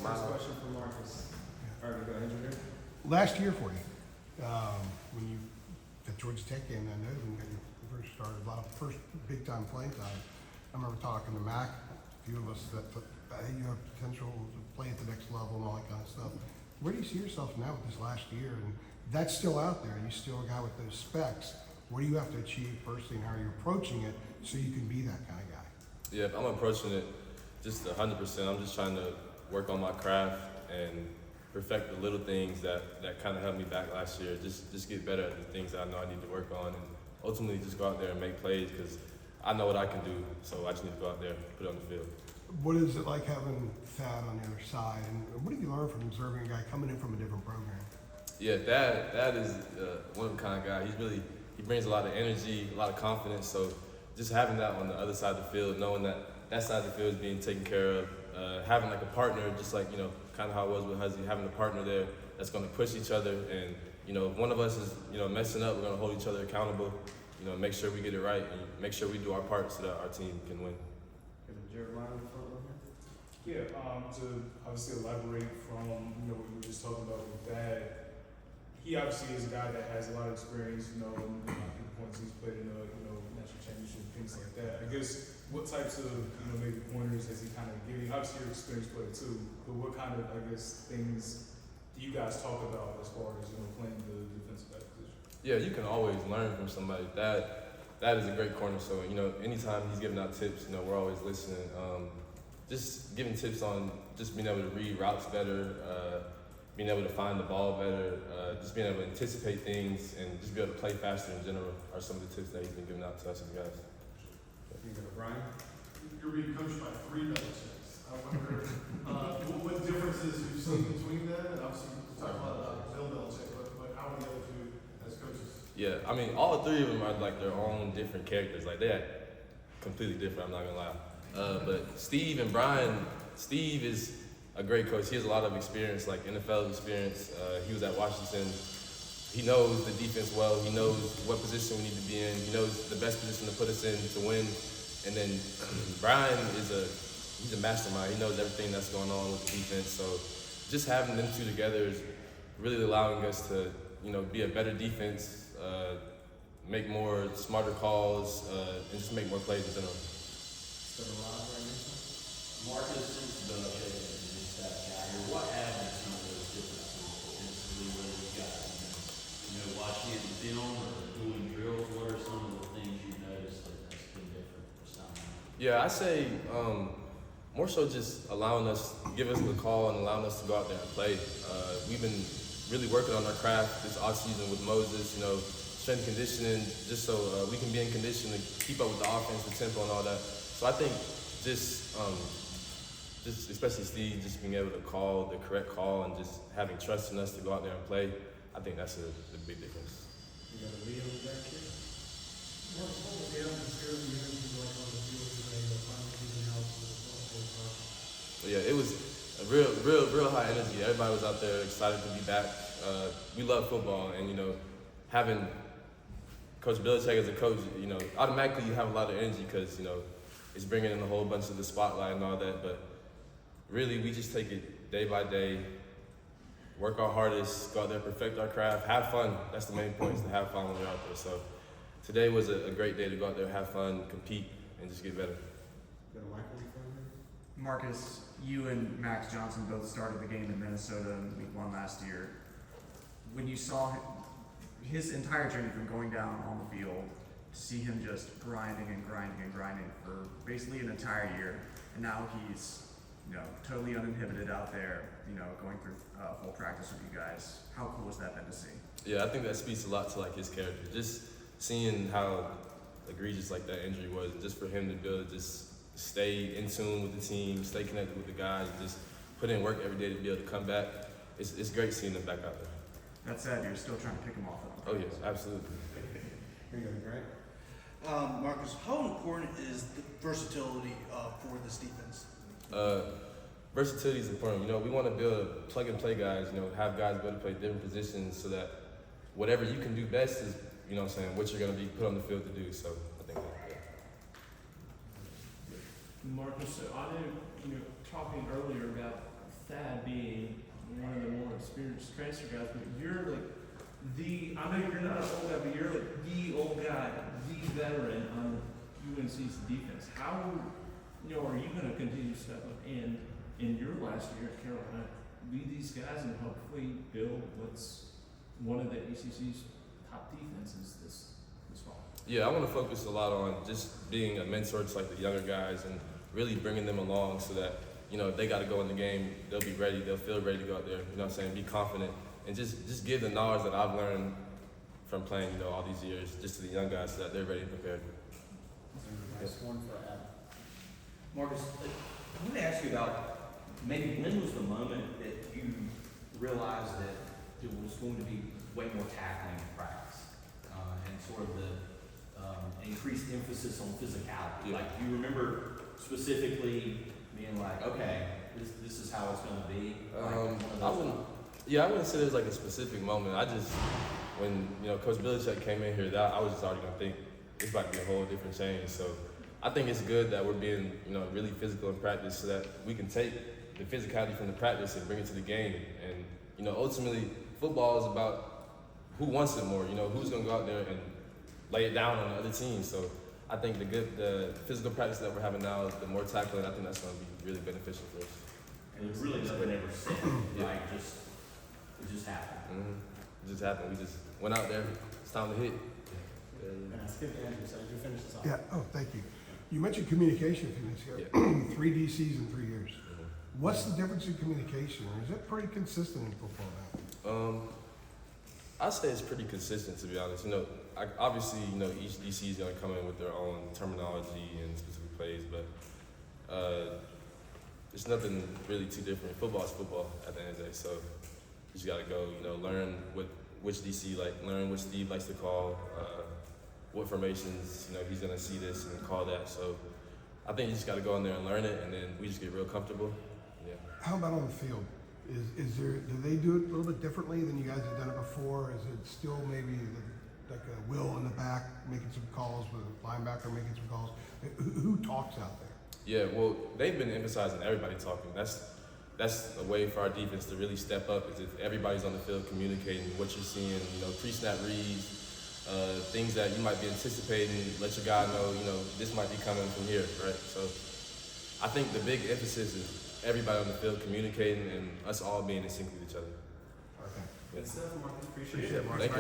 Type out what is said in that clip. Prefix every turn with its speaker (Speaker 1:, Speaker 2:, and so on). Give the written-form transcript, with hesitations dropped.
Speaker 1: First question for Marcus. All right, go ahead, Andrew.
Speaker 2: Last year for you, when you at Georgia Tech game, I know when you first started, a lot of first big time playing time. I remember talking to Mac, a few of us that hey, you have potential to play at the next level and all that kind of stuff. Where do you see yourself now with this last year? And that's still out there. You still a guy with those specs. What do you have to achieve personally, and how are you approaching it so you can be that kind of guy?
Speaker 3: Yeah, I'm approaching it just 100%. I'm just trying to work on my craft and perfect the little things that kind of held me back last year. Just get better at the things that I know I need to work on, and ultimately just go out there and make plays because I know what I can do. So I just need to go out there and put it on the field.
Speaker 2: What is it like having Thad on the other side, and what have you learned from observing a guy coming in from a different program?
Speaker 3: Yeah, Thad is one of a kind of guy. He brings a lot of energy, a lot of confidence. So just having that on the other side of the field, knowing that side of the field is being taken care of, having like a partner, just like, kind of how it was with Huzzy, having a partner there that's going to push each other. And, if one of us is, messing up, we're going to hold each other accountable, make sure we get it right and make sure we do our part so that our team can win.
Speaker 1: Jeremiah in the front row here.
Speaker 4: Yeah, to obviously elaborate from what we were just talking about with Dad, he obviously is a guy that has a lot of experience, in the points he's played in national championship, things like that. I guess what types of maybe pointers has he kind of given you? Obviously you're an experienced player too, but what kind of things do you guys talk about as far as playing the defensive back position?
Speaker 3: Yeah, you can always learn from somebody. That is a great corner. So, anytime he's giving out tips, we're always listening. Just giving tips on just being able to read routes better, being able to find the ball better, just being able to anticipate things and just be able to play faster in general are some of the tips that he's been giving out to us as guys.
Speaker 1: You go, Brian.
Speaker 5: You're being coached by three Belichicks. I wonder what differences you've seen between them. And obviously, we talked about Bill Belichick, but how are the other two as coaches?
Speaker 3: Yeah, I mean, all three of them are like their own different characters. Like they're completely different. I'm not gonna lie. But Steve and Brian, Steve is a great coach. He has a lot of experience, like NFL experience. He was at Washington. He knows the defense well. He knows what position we need to be in. He knows the best position to put us in to win. And then Brian he's a mastermind. He knows everything that's going on with the defense. So just having them two together is really allowing us to, be a better defense, make more smarter calls, and just make more plays in general.
Speaker 1: So the live right now.
Speaker 6: Marcus, since Belichick is just that guy here, what have been some of those differences defensively where you guys have been, watching it in film or doing drills? What are some of the things you noticed that's been different for some?
Speaker 3: Yeah, I say more so just give us the call and allowing us to go out there and play. We've been really working on our craft this offseason with Moses, strength and conditioning, just so we can be in condition to keep up with the offense, the tempo and all that. So I think just especially Steve, just being able to call the correct call and just having trust in us to go out there and play, I think that's the big difference.
Speaker 1: You got Leo back here.
Speaker 7: What was the atmosphere that you like on the field today, the final season out for the football?
Speaker 3: Yeah, it was a real high energy. Everybody was out there excited to be back. We love football, and having Coach Belichick as a coach, automatically you have a lot of energy because it's bringing in a whole bunch of the spotlight and all that. But really, we just take it day by day, work our hardest, go out there, perfect our craft, have fun. That's the main point, is to have fun when we're out there. So today was a great day to go out there, have fun, compete, and just get better.
Speaker 1: Go to Michael in front here.
Speaker 8: Marcus, you and Max Johnson both started the game in Minnesota in week 1 last year. When you saw his entire journey from going down on the field, to see him just grinding for basically an entire year, and now he's totally uninhibited out there, going through full practice with you guys. How cool has that been to see?
Speaker 3: Yeah, I think that speaks a lot to his character. Just seeing how egregious that injury was, and just for him to be able to just stay in tune with the team, stay connected with the guys, and just put in work every day to be able to come back. It's great seeing him back out there.
Speaker 8: That said, you're still trying to pick him off.
Speaker 3: Oh yes, absolutely.
Speaker 1: Here you go, Grant.
Speaker 9: Marcus, how important is the versatility for this defense?
Speaker 3: Versatility is important. We want to build plug-and-play guys, have guys be able to play different positions so that whatever you can do best is, what you're going to be put on the field to do. So I think that,
Speaker 10: Marcus, I know, talking earlier about Thad being one of the more experienced transfer guys, but you're like I know you're not an old guy, but you're like the old guy, the veteran on UNC's defense. How, are you going to continue to step up and in your last year at Carolina, lead these guys and hopefully build what's one of the ACC's top defenses this fall?
Speaker 3: Yeah, I want to focus a lot on just being a mentor to like the younger guys and really bringing them along so that, if they got to go in the game, they'll be ready, they'll feel ready to go out there, be confident and just give the knowledge that I've learned from playing, all these years just to the young guys so that they're ready and prepared.
Speaker 1: Nice one for Adam.
Speaker 11: Marcus, I want to ask you about maybe when was the moment that you realized that there was going to be way more tackling in practice and sort of the increased emphasis on physicality?
Speaker 3: Yeah.
Speaker 11: Like, do you remember specifically being like, okay, this is how it's going to be?
Speaker 3: I wouldn't say there's like a specific moment. When Coach Belichick came in here, I was just already gonna think it's about to be a whole different change. So I think it's good that we're being really physical in practice so that we can take the physicality from the practice and bring it to the game. And ultimately, football is about who wants it more. Who's gonna go out there and lay it down on the other team. So I think the physical practice that we're having now, the more tackling, I think that's gonna be really beneficial for us.
Speaker 11: And there's really nothing ever said, like it just happened.
Speaker 3: Mm-hmm. It just happened. We just went out there. It's time to hit.
Speaker 1: And I skipped Andrew, so you finish this off.
Speaker 2: Yeah, oh, thank you. You mentioned communication a few minutes ago. 3 DCs in 3 years. What's the difference in communication? Or is it pretty consistent in football now?
Speaker 3: I'd say it's pretty consistent, to be honest. Obviously, each DC is going to come in with their own terminology and specific plays, but it's nothing really too different. Football is football at the end of the day, so you just got to go, learn which DC learn what Steve likes to call, what formations, he's going to see this and call that. So I think you just got to go in there and learn it, and then we just get real comfortable. Yeah.
Speaker 2: How about on the field? Do they do it a little bit differently than you guys have done it before? Is it still maybe like a Will in the back making some calls with a linebacker making some calls? Who talks out there?
Speaker 3: Yeah, well, they've been emphasizing everybody talking. That's a way for our defense to really step up, is if everybody's on the field communicating what you're seeing, pre-snap reads, things that you might be anticipating, let your guy know, this might be coming from here, right? So I think the big emphasis is everybody on the field communicating and us all being in sync with each other.
Speaker 2: Okay.
Speaker 1: Good stuff, Marcus. Appreciate it.
Speaker 3: Thank you.